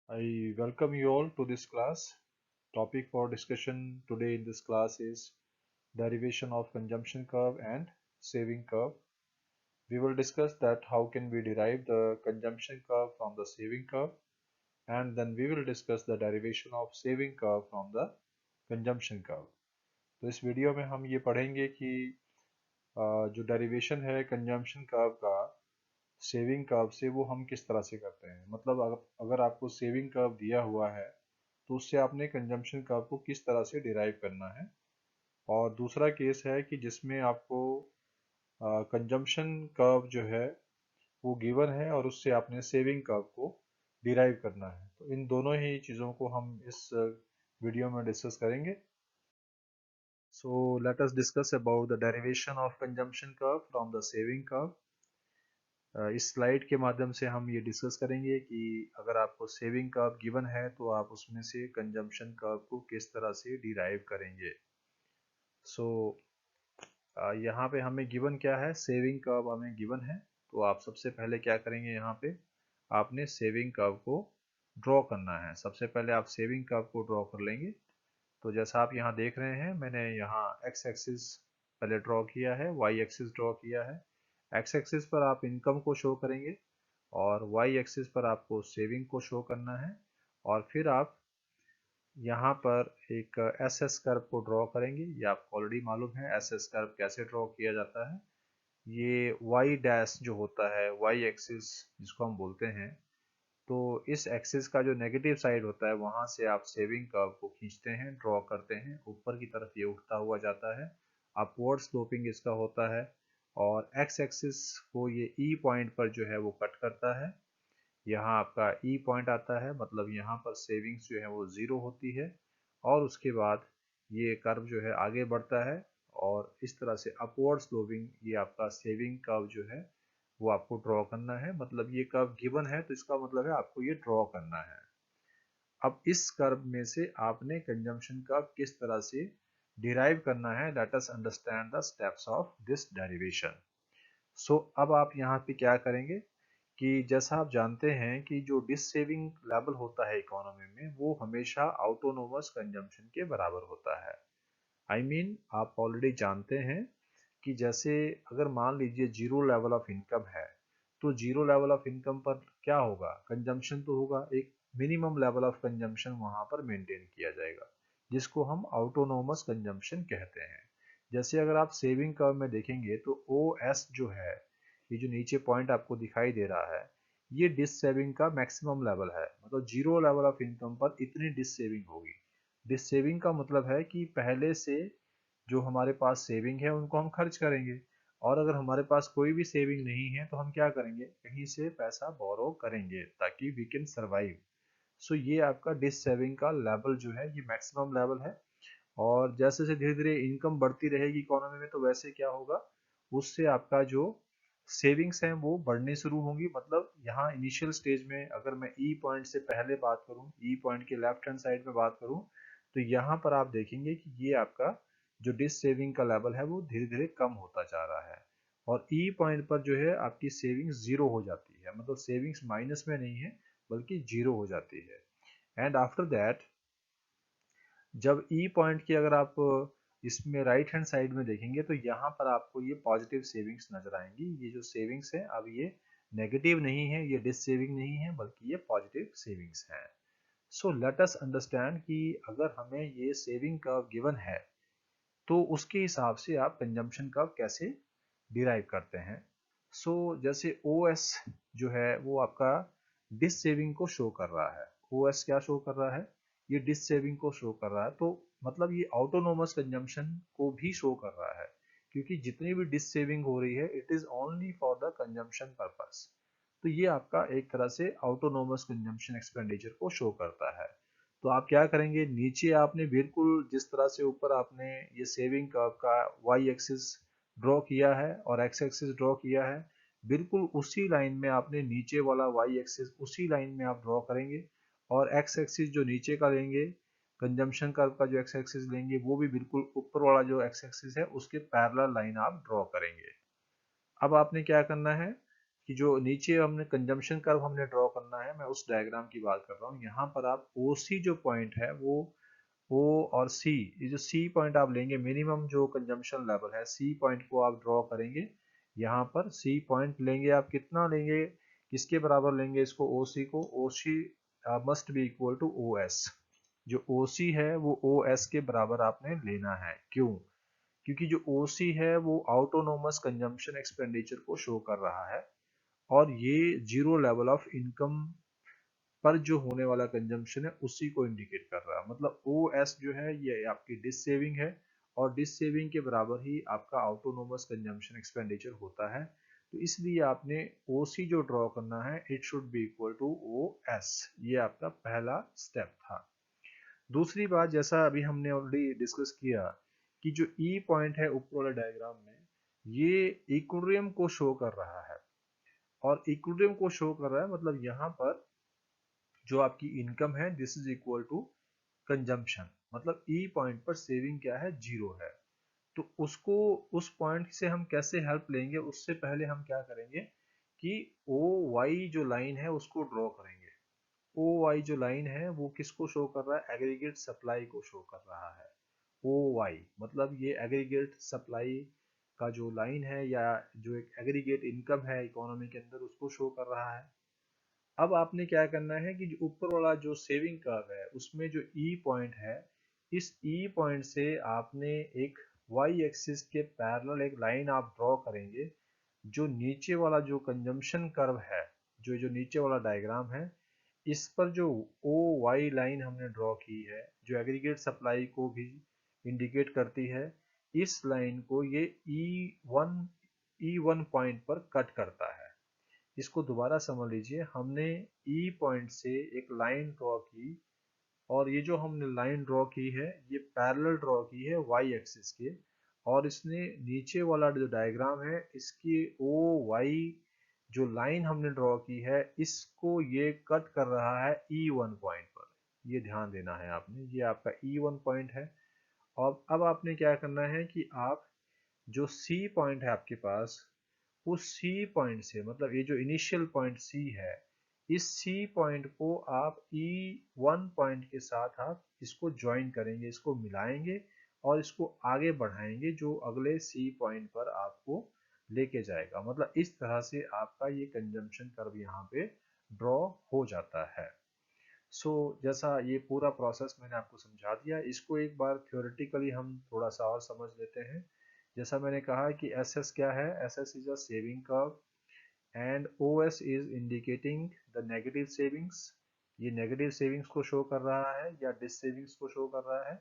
I welcome you all to this class. Topic for discussion today in this class is derivation of consumption curve and saving curve. We will discuss that how can we derive the consumption curve from the saving curve, and then we will discuss the derivation of saving curve from the consumption curve. तो इस video में हम ये पढ़ेंगे कि जो derivation है consumption curve का सेविंग कर्व से वो हम किस तरह से करते हैं। मतलब अगर आपको सेविंग कर्व दिया हुआ है तो उससे आपने कंजम्पशन कर्व को किस तरह से डिराइव करना है। और दूसरा केस है कि जिसमें आपको कंजम्पशन कर्व जो है वो गिवन है और उससे आपने सेविंग कर्व को डिराइव करना है। तो इन दोनों ही चीज़ों को हम इस वीडियो में डिस्कस करेंगे। So let us discuss about the derivation of consumption curve from the saving curve. इस स्लाइड के माध्यम से हम ये डिस्कस करेंगे कि अगर आपको सेविंग कर्व गिवन है तो आप उसमें से कंजम्पशन कर्व को किस तरह से डिराइव करेंगे। सो यहाँ पे हमें गिवन क्या है, सेविंग कर्व हमें गिवन है। तो आप सबसे पहले क्या करेंगे, यहाँ पे आपने सेविंग कर्व को ड्रॉ करना है। सबसे पहले आप सेविंग कर्व को ड्रॉ कर लेंगे। तो जैसा आप यहाँ देख रहे हैं, मैंने यहाँ एक्स एक्सिस पहले ड्रॉ किया है, वाई एक्सिस ड्रॉ किया है। एक्स एक्सिस पर आप इनकम को शो करेंगे और वाई एक्सिस पर आपको सेविंग को शो करना है। और फिर आप यहाँ पर एक एस एस कर्व को ड्रॉ करेंगे। ये आपको ऑलरेडी मालूम है एस एस कर्व कैसे ड्रॉ किया जाता है। ये वाई डैश जो होता है, वाई एक्सिस जिसको हम बोलते हैं, तो इस एक्सिस का जो नेगेटिव साइड होता है वहाँ से आप सेविंग कर्व को खींचते हैं, ड्रॉ करते हैं। ऊपर की तरफ ये उठता हुआ जाता है, अपवर्ड स्लोपिंग इसका होता है। और एक्स एक्सिस को ये ई पॉइंट पर जो है वो कट करता है। यहाँ आपका ई पॉइंट आता है, मतलब यहाँ पर सेविंग्स जो है वो ज़ीरो होती है। और उसके बाद ये कर्व जो है आगे बढ़ता है और इस तरह से अपवर्ड स्लोपिंग ये आपका सेविंग कर्व जो है वो आपको ड्रॉ करना है। मतलब ये कर्व गिवन है तो इसका मतलब है आपको ये ड्रॉ करना है। अब इस कर्व में से आपने कंजम्पशन कर्व किस तरह से डिराइव करना है, let us understand the steps of this derivation. So अब आप यहाँ पे क्या करेंगे कि जैसा आप जानते हैं कि जो डिस सेविंग लेवल होता है इकोनॉमी में वो हमेशा ऑटोनोमस कंजम्पशन के बराबर होता है। आई मीन आप ऑलरेडी जानते हैं कि जैसे अगर मान लीजिए जीरो लेवल ऑफ इनकम है तो जीरो लेवल ऑफ इनकम पर क्या होगा, कंजम्पशन तो होगा, एक मिनिमम लेवल ऑफ कंजम्पशन वहां पर मेंटेन किया जाएगा जिसको हम ऑटोनोमस कंजम्पशन कहते हैं। जैसे अगर आप सेविंग कर्व में देखेंगे तो ओ एस जो है, ये जो नीचे पॉइंट आपको दिखाई दे रहा है, ये डिस सेविंग का मैक्सिमम लेवल है। मतलब जीरो लेवल ऑफ इनकम पर इतनी डिस सेविंग होगी। डिस सेविंग का मतलब है कि पहले से जो हमारे पास सेविंग है उनको हम खर्च करेंगे, और अगर हमारे पास कोई भी सेविंग नहीं है तो हम क्या करेंगे, कहीं से पैसा बोरो करेंगे ताकि वी कैन सर्वाइव। सो ये आपका डिस सेविंग का लेवल जो है ये मैक्सिमम लेवल है। और जैसे जैसे धीरे धीरे इनकम बढ़ती रहेगी इकोनॉमी में तो वैसे क्या होगा, उससे आपका जो सेविंग्स हैं वो बढ़ने शुरू होंगी। मतलब यहाँ इनिशियल स्टेज में अगर मैं ई पॉइंट से पहले बात करूँ, ई पॉइंट के लेफ्ट हैंड साइड में बात करूँ, तो यहाँ पर आप देखेंगे कि ये आपका जो डिस सेविंग का लेवल है वो धीरे धीरे कम होता जा रहा है। और ई पॉइंट पर जो है आपकी सेविंग्स जीरो हो जाती है, मतलब सेविंग्स माइनस में नहीं है बल्कि जीरो हो जाती है। एंड आफ्टर दैट जब ई पॉइंट की अगर आप इसमें राइट हैंड साइड में देखेंगे तो यहाँ पर आपको ये पॉजिटिव सेविंग्स नजर आएंगी। ये जो सेविंग्स है अब ये नेगेटिव नहीं है, ये डिस सेविंग नहीं है बल्कि ये पॉजिटिव सेविंग्स है। सो लेट अस अंडरस्टैंड कि अगर हमें ये सेविंग कर्व गिवन है तो उसके हिसाब से आप कंजम्पशन कर्व कैसे डिराइव करते हैं। सो जैसे ओ एस जो है वो आपका डिस सेविंग को शो कर रहा है। ओ एस क्या शो कर रहा है, ये डिस सेविंग को शो कर रहा है। तो मतलब ये ऑटोनोमस कंजम्पशन को भी शो कर रहा है, क्योंकि जितनी भी डिस सेविंग हो रही है it is only for the consumption purpose. तो ये आपका एक तरह से ऑटोनोमस कंजम्पशन एक्सपेंडिचर को शो करता है। तो आप क्या करेंगे, नीचे आपने बिल्कुल जिस तरह से ऊपर आपने ये सेविंग कर्व का वाई एक्सिस ड्रॉ किया है और एक्स एक्सिस ड्रॉ किया है, बिल्कुल उसी लाइन में आपने नीचे वाला वाई एक्सिस उसी लाइन में आप ड्रॉ करेंगे। और एक्स एक्सिस जो नीचे का लेंगे, कंजम्पशन कर्व का जो एक्स एक्सिस लेंगे वो भी बिल्कुल ऊपर वाला जो एक्स एक्सिस है उसके पैरेलल लाइन आप ड्रॉ करेंगे। अब आपने क्या करना है कि जो नीचे हमने कंजम्पशन कर्व हमने ड्रॉ करना है, मैं उस डायग्राम की बात कर रहा हूँ। यहाँ पर आप OC जो पॉइंट है वो O और C, ये जो C पॉइंट आप लेंगे, मिनिमम जो कंजम्पशन लेवल है, C पॉइंट को आप ड्रॉ करेंगे। यहाँ पर C पॉइंट लेंगे आप, कितना लेंगे, किसके बराबर लेंगे इसको, OC को। OC must be equal to OS। जो OC है वो OS के बराबर आपने लेना है। क्यों? क्योंकि जो OC है वो ऑटोनोमस कंजम्पशन एक्सपेंडिचर को शो कर रहा है, और ये जीरो लेवल ऑफ इनकम पर जो होने वाला कंजम्पशन है उसी को इंडिकेट कर रहा है। मतलब OS जो है ये आपकी डिस सेविंग है, और डिस सेविंग के बराबर ही आपका ऑटोनोमस कंजम्पशन एक्सपेंडिचर होता है। तो इसलिए आपने OC जो ड्रॉ करना है, it should be equal to OS। ये आपका पहला स्टेप था। दूसरी बात, जैसा अभी हमने ऑलरेडी डिस्कस किया कि जो E पॉइंट है ऊपर वाले डायग्राम में, ये इक्विलिब्रियम को शो कर रहा है। और इक्विलिब्रियम को शो कर रहा है मतलब यहाँ पर जो आपकी इनकम है, this is equal to consumption. मतलब ई पॉइंट पर सेविंग क्या है, जीरो है। तो उसको, उस पॉइंट से हम कैसे हेल्प लेंगे, उससे पहले हम क्या करेंगे कि ओ वाई जो लाइन है उसको ड्रॉ करेंगे। ओ वाई जो लाइन है वो किसको शो कर रहा है, एग्रीगेट सप्लाई को शो कर रहा है। ओ वाई मतलब ये एग्रीगेट सप्लाई का जो लाइन है, या जो एक एग्रीगेट इनकम है इकोनॉमी के अंदर, उसको शो कर रहा है। अब आपने क्या करना है कि जो ऊपर वाला जो सेविंग कर्व है उसमें जो ई पॉइंट है, इस ई पॉइंट से आपने एक वाई एक्सिस के पैरेलल एक लाइन आप ड्रॉ करेंगे। जो नीचे वाला जो कंजम्पशन कर्व है, जो जो नीचे वाला डायग्राम है, इस पर जो ओ वाई लाइन हमने ड्रॉ की है, जो एग्रीगेट सप्लाई को भी इंडिकेट करती है, इस लाइन को ये ई वन पॉइंट पर कट करता है। इसको दोबारा समझ लीजिए, हमने ई पॉइंट से एक लाइन ड्रॉ की, और ये जो हमने लाइन ड्रॉ की है ये पैरेलल ड्रॉ की है वाई एक्सिस के, और इसने नीचे वाला जो डायग्राम है इसकी ओ वाई जो लाइन हमने ड्रॉ की है, इसको ये कट कर रहा है ई वन पॉइंट पर। ये ध्यान देना है आपने, ये आपका ई वन पॉइंट है। और अब आपने क्या करना है कि आप जो सी पॉइंट है आपके पास, उस सी पॉइंट से, मतलब ये जो इनिशियल पॉइंट सी है, इस सी पॉइंट को आप ई वन पॉइंट के साथ आप इसको ज्वाइन करेंगे, इसको मिलाएंगे, और इसको आगे बढ़ाएंगे जो अगले सी पॉइंट पर आपको लेके जाएगा। मतलब इस तरह से आपका ये कंजम्पशन कर्व यहाँ पे ड्रॉ हो जाता है। जैसा ये पूरा प्रोसेस मैंने आपको समझा दिया, इसको एक बार थ्योरेटिकली हम थोड़ा सा और समझ लेते हैं। जैसा मैंने कहा कि SS क्या है, SS is a saving curve, and OS is indicating the negative savings. ये नेगेटिव सेविंग्स को शो कर रहा है या डिस सेविंग्स को शो कर रहा है।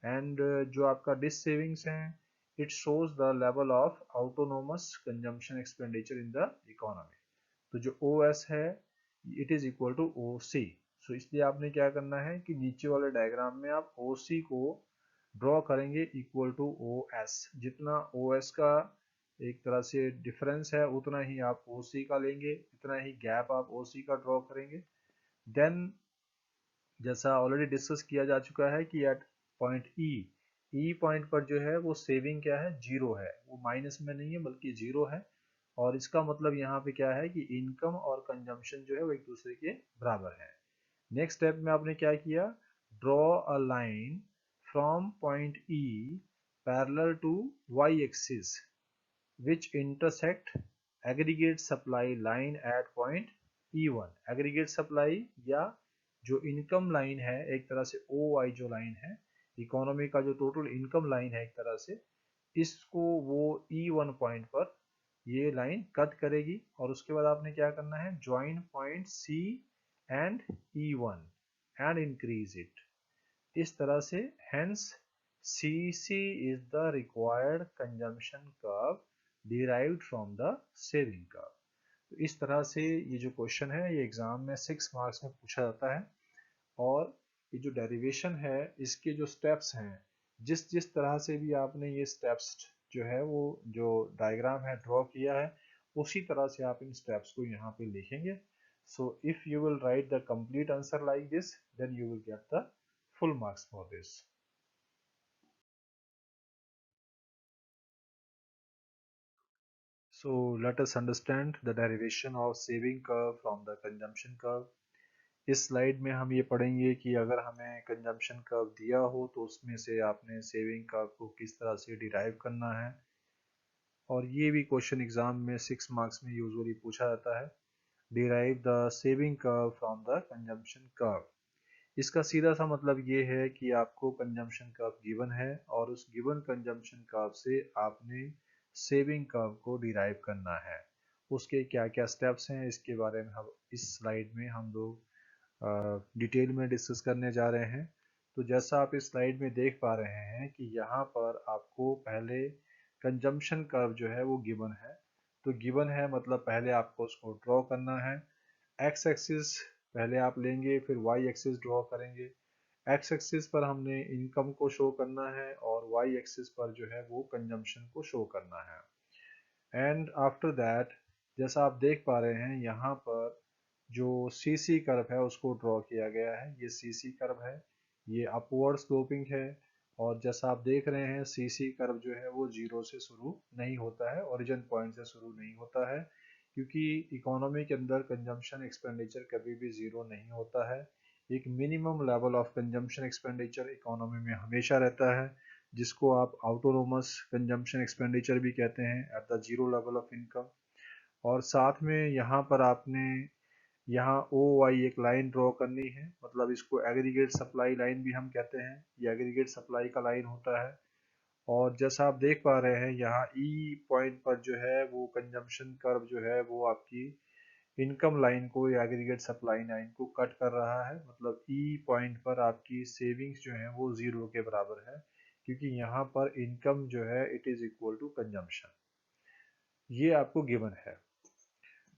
एंड जो आपका डिस सेविंग्स है, it shows the level of autonomous consumption expenditure in the economy. तो जो OS है it is equal to OC। So इसलिए आपने क्या करना है कि नीचे वाले डायग्राम में आप OC को ड्रॉ करेंगे इक्वल टू OS। जितना OS का एक तरह से डिफरेंस है उतना ही आप OC का लेंगे, इतना ही गैप आप OC का ड्रॉ करेंगे। देन जैसा ऑलरेडी डिस्कस किया जा चुका है कि एट पॉइंट ई पॉइंट पर जो है वो सेविंग क्या है, जीरो है। वो माइनस में नहीं है बल्कि जीरो है। और इसका मतलब यहाँ पे क्या है कि इनकम और कंजम्पशन जो है वो एक दूसरे के बराबर है। नेक्स्ट स्टेप में आपने क्या किया, draw a line from point E parallel to Y axis which intersect aggregate supply line at point E1। aggregate supply या जो इनकम लाइन है, एक तरह से OI जो लाइन है, इकोनॉमी का जो टोटल इनकम लाइन है एक तरह से, इसको वो E1 पॉइंट पर ये लाइन कट करेगी। और उसके बाद आपने क्या करना है, join point C and E1 and increase it. इस तरह से hence CC is the required consumption curve derived from the saving curve। तो इस तरह से ये जो क्वेश्चन है ये एग्जाम में 6 मार्क्स में पूछा जाता है। और ये जो डेरिवेशन है इसके जो स्टेप्स हैं, जिस जिस तरह से भी आपने ये स्टेप्स जो है वो जो डायग्राम है ड्रॉ किया है, उसी तरह से आप इन स्टेप्स को यहाँ पे लिखेंगे। So if you will write the complete answer like this, then you will get the full marks for this। So let us understand the derivation of saving curve from the consumption curve. इस slide में हम ये पढ़ेंगे कि अगर हमें consumption curve दिया हो तो उसमें से आपने सेविंग कर्व को किस तरह से डिराइव करना है, और ये भी क्वेश्चन एग्जाम में 6 मार्क्स में यूजुअली पूछा जाता है। Derive the saving curve from the consumption curve. इसका सीधा सा मतलब ये है कि आपको कंजम्पशन कर्व गिवन है और उस गिवन कंजम्पशन कर्व से आपने सेविंग कर्व को डिराइव करना है। उसके क्या क्या स्टेप्स हैं इसके बारे में हम इस स्लाइड में हम लोग डिटेल में डिस्कस करने जा रहे हैं। तो जैसा आप इस स्लाइड में देख पा रहे हैं कि यहाँ पर आपको पहले कंजम्पशन कर्व जो है वो गिवन है। तो गिवन है मतलब पहले आपको उसको ड्रॉ करना है। एक्स एक्सिस पहले आप लेंगे, फिर वाई एक्सिस ड्रॉ करेंगे। एक्स एक्सिस पर हमने इनकम को शो करना है और वाई एक्सिस पर जो है वो कंजम्पशन को शो करना है। एंड आफ्टर दैट जैसा आप देख पा रहे हैं यहाँ पर जो सीसी कर्व है उसको ड्रॉ किया गया है। ये सीसी कर्व है, ये अपवर्ड स्लोपिंग है, और जैसा आप देख रहे हैं सीसी कर्व जो है वो जीरो से शुरू नहीं होता है, ओरिजिन पॉइंट से शुरू नहीं होता है, क्योंकि इकोनॉमी के अंदर कंजम्पशन एक्सपेंडिचर कभी भी जीरो नहीं होता है। एक minimum level of consumption expenditure economy में हमेशा रहता है, जिसको आप ऑटोनोमस कंजम्पशन एक्सपेंडिचर भी कहते हैं at the zero level of income. और साथ में यहाँ पर आपने यहाँ ओ वाई एक लाइन ड्रॉ करनी है, मतलब इसको एग्रीगेट सप्लाई लाइन भी हम कहते हैं। ये एग्रीगेट सप्लाई का लाइन होता है। और जैसा आप देख पा रहे हैं यहाँ ई पॉइंट पर जो है वो कंजम्पशन कर्व जो है वो आपकी इनकम लाइन को या एग्रीगेट सप्लाई लाइन को कट कर रहा है। मतलब ई पॉइंट पर आपकी सेविंग्स जो है वो जीरो के बराबर है, क्योंकि यहाँ पर इनकम जो है it is equal to consumption. ये आपको गिवन है।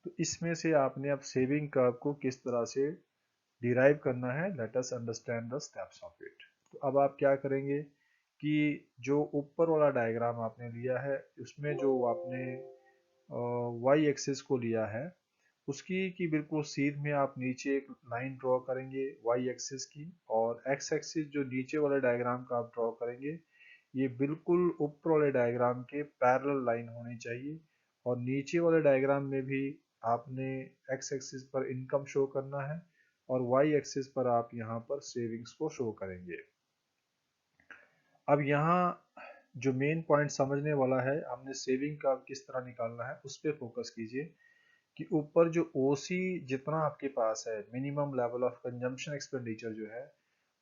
तो इसमें से आपने अब सेविंग कर्व को किस तरह से डिराइव करना है, let us understand the steps of it. तो अब आप क्या करेंगे कि जो ऊपर वाला डायग्राम आपने लिया है उसमें जो आपने वाई एक्सिस को लिया है उसकी की बिल्कुल सीध में आप नीचे एक लाइन ड्रॉ करेंगे वाई एक्सिस की, और एक्स एक्सिस जो नीचे वाले डायग्राम का आप ड्रॉ करेंगे ये बिल्कुल ऊपर वाले डायग्राम के पैरेलल लाइन होनी चाहिए। और नीचे वाले डायग्राम में भी आपने एक्स एक्सिस पर इनकम शो करना है और वाई एक्सिस पर आप यहाँ पर सेविंग्स को शो करेंगे। अब यहाँ जो मेन पॉइंट समझने वाला है, हमने सेविंग का किस तरह निकालना है उस पर फोकस कीजिए कि ऊपर जो ओसी जितना आपके पास है minimum level of consumption expenditure जो है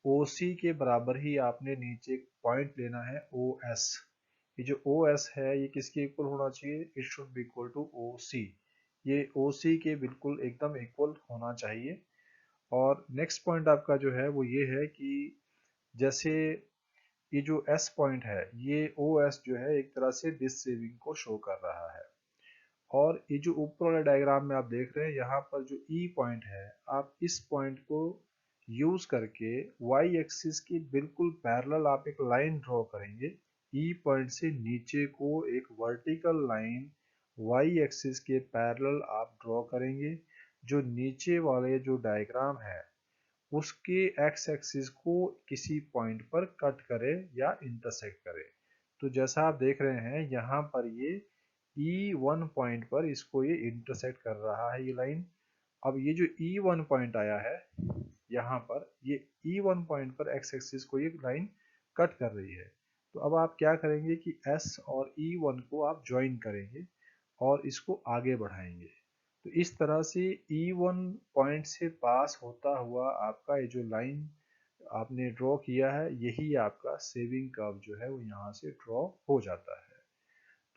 ओसी के बराबर ही आपने नीचे पॉइंट लेना है ओ एस। ये जो ओ एस है ये किसके इक्वल होना चाहिए, it should be equal to O C. ये ओ सी के बिल्कुल एकदम इक्वल होना चाहिए। और नेक्स्ट पॉइंट आपका जो है वो ये है कि जैसे ये जो एस पॉइंट है ये ओ एस जो है एक तरह से डिस सेविंग को शो कर रहा है। और ये जो ऊपर वाले डायग्राम में आप देख रहे हैं यहाँ पर जो ई पॉइंट है आप इस पॉइंट को यूज करके वाई एक्सिस की बिल्कुल पैरेलल आप एक लाइन ड्रॉ करेंगे। ई पॉइंट से नीचे को एक वर्टिकल लाइन वाई एक्सिस के पैरेलल आप ड्रॉ करेंगे जो नीचे वाले जो डायग्राम है उसके एक्स एक्सिस को किसी पॉइंट पर कट करे या इंटरसेक्ट करे। तो जैसा आप देख रहे हैं यहाँ पर ये E1 पॉइंट पर इसको ये इंटरसेक्ट कर रहा है ये लाइन। अब ये जो E1 पॉइंट आया है यहाँ पर ये E1 पॉइंट पर एक्स एक्सिस को ये लाइन कट कर रही है। तो अब आप क्या करेंगे कि S और E1 को आप ज्वाइन करेंगे और इसको आगे बढ़ाएंगे। तो इस तरह से E1 पॉइंट से पास होता हुआ आपका ये जो लाइन आपने ड्रॉ किया है यही आपका सेविंग कर्व जो है वो यहाँ से ड्रॉ हो जाता है।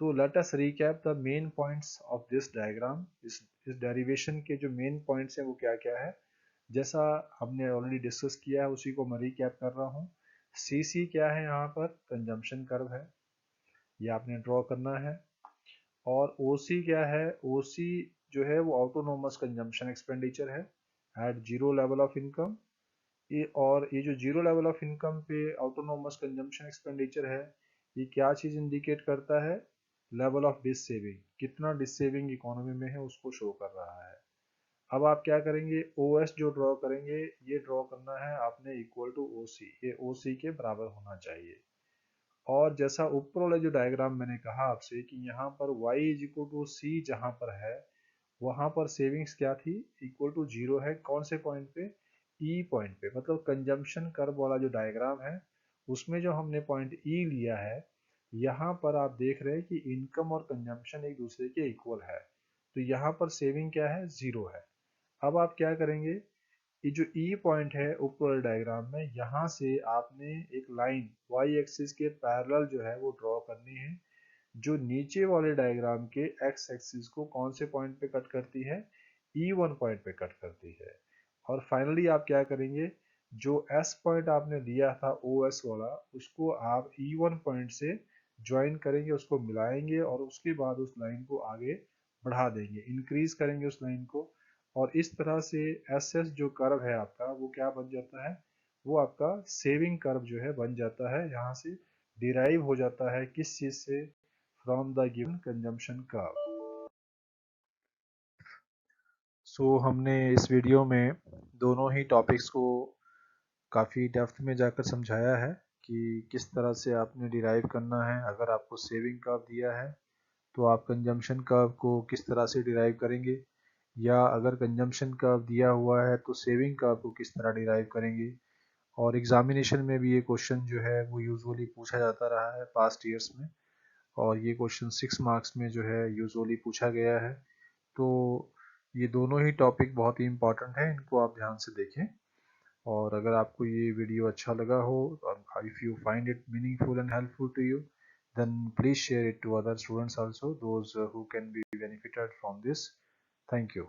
तो let us recap the main points of this diagram. इस डेरिवेशन के जो मेन पॉइंट्स हैं वो क्या क्या है, जैसा हमने ऑलरेडी डिस्कस किया है उसी को मैं रिकैप कर रहा हूँ। सी सी क्या है, यहाँ पर कंजम्पशन कर्व है, ये आपने ड्रॉ करना है। और ओ सी क्या है, ओ सी जो है वो ऑटोनोमस कंजम्पशन एक्सपेंडिचर है at zero level of income. ये और ये जो जीरो लेवल ऑफ इनकम पे ऑटोनोमस कंजम्पशन एक्सपेंडिचर है ये क्या चीज़ इंडिकेट करता है, लेवल ऑफ डिस सेविंग, कितना डिस सेविंग इकोनॉमी में है उसको शो कर रहा है। अब आप क्या करेंगे, ओ एस जो ड्रॉ करेंगे ये ड्रॉ करना है आपने इक्वल टू ओ सी, ये ओ सी के बराबर होना चाहिए। और जैसा ऊपर वाला जो डायग्राम मैंने कहा आपसे कि यहाँ पर y इज इक्वल टू सी जहाँ पर है, वहाँ पर सेविंग्स क्या थी, इक्वल टू 0 है। कौन से पॉइंट पे, ई पॉइंट पे, मतलब कंजम्पशन कर्व वाला जो डायग्राम है उसमें जो हमने पॉइंट ई लिया है, यहाँ पर आप देख रहे हैं कि इनकम और कंजम्पशन एक दूसरे के इक्वल है, तो यहाँ पर सेविंग क्या है, 0 है। अब आप क्या करेंगे, ये जो ई पॉइंट है ऊपर वाले डायग्राम में, यहाँ से आपने एक लाइन वाई एक्सिस के पैरेलल जो है वो ड्रॉ करनी है, जो नीचे वाले डायग्राम के एक्स एक्सिस को कौन से पॉइंट पे कट करती है, E1 पॉइंट पे कट करती है। और फाइनली आप क्या करेंगे, जो S पॉइंट आपने लिया था OS वाला, उसको आप E1 पॉइंट से ज्वाइन करेंगे, उसको मिलाएंगे और उसके बाद उस लाइन को आगे बढ़ा देंगे, इंक्रीज करेंगे उस लाइन को। और इस तरह से SS जो कर्व है आपका वो क्या बन जाता है, वो आपका सेविंग कर्व जो है बन जाता है। यहाँ से डिराइव हो जाता है किस चीज से, from the given consumption curve। हमने इस वीडियो में दोनों ही टॉपिक्स को काफ़ी डेप्थ में जाकर समझाया है कि किस तरह से आपने डिराइव करना है। अगर आपको सेविंग कर्व दिया है तो आप कंजम्पशन कर्व को किस तरह से डिराइव करेंगे, या अगर कंजम्पशन कर्व दिया हुआ है तो सेविंग कर्व को किस तरह डिराइव करेंगे। और एग्जामिनेशन में भी ये क्वेश्चन जो है वो यूजुअली पूछा जाता रहा है पास्ट ईयर्स में, और ये क्वेश्चन 6 मार्क्स में जो है यूजुअली पूछा गया है। तो ये दोनों ही टॉपिक बहुत ही इम्पोर्टेंट है, इनको आप ध्यान से देखें। और अगर आपको ये वीडियो अच्छा लगा हो, if you find it meaningful and helpful to you, then please share it to other students also, those who can be benefited from this. Thank you.